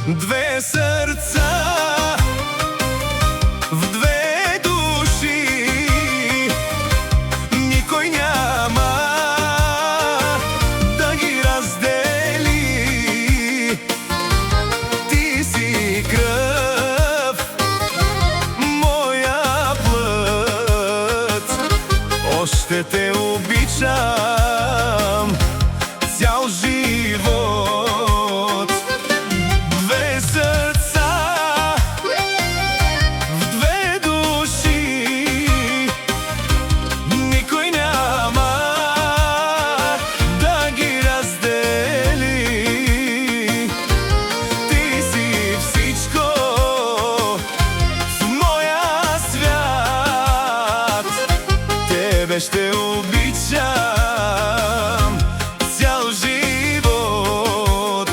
Две сърца в две души, никой няма да ги раздели. Ти си кръв, моя плът, още те обичам цял живот. Две сърца в две души, никой няма да ги раздели. Ти си всичко в моя свят, тебе ще обичам цял живот.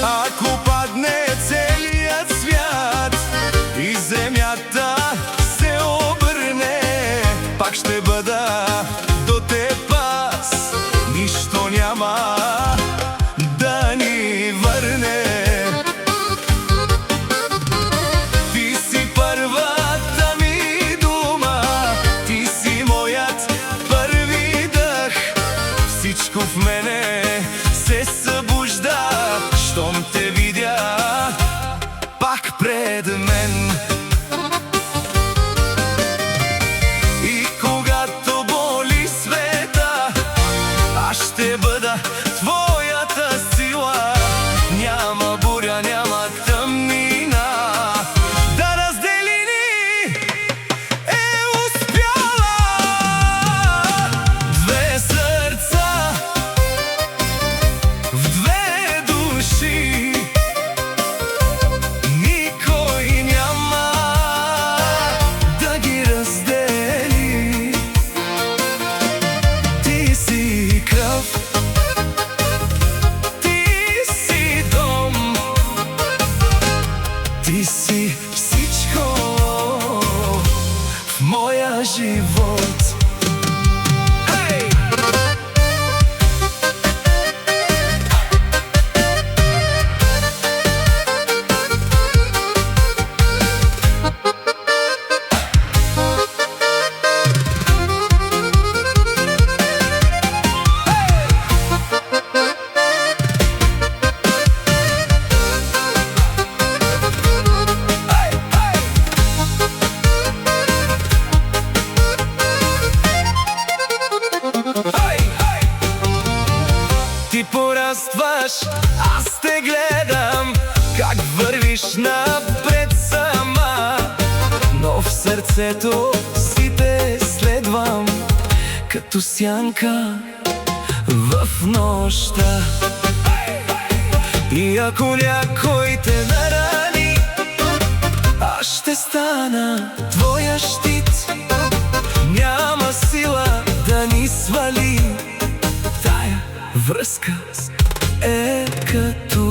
Ако падне целият свят и земята се обърне, пак ще бъда до теб аз, нищо няма да ни върне. Ти си първата ми дума, ти си моят първи дъх. Всичко в мене се събужда, щом те видя пак пред мен. И когато боли света, аз ще бъда твоята сила. Няма буря, няма тъмнина да раздели ни, е успяла. Две сърца в две души, никой няма да ги раздели. Ти си кръв, ти си дом, ти си всичко в моя живот. Хей! Ти порастваш, аз те гледам, как вървиш напред сама, но в сърцето си те следвам, като сянка в нощта. И ако някой те нарани, аз ще стана твоя щит. Няма сила да ни свали, тая връзка е като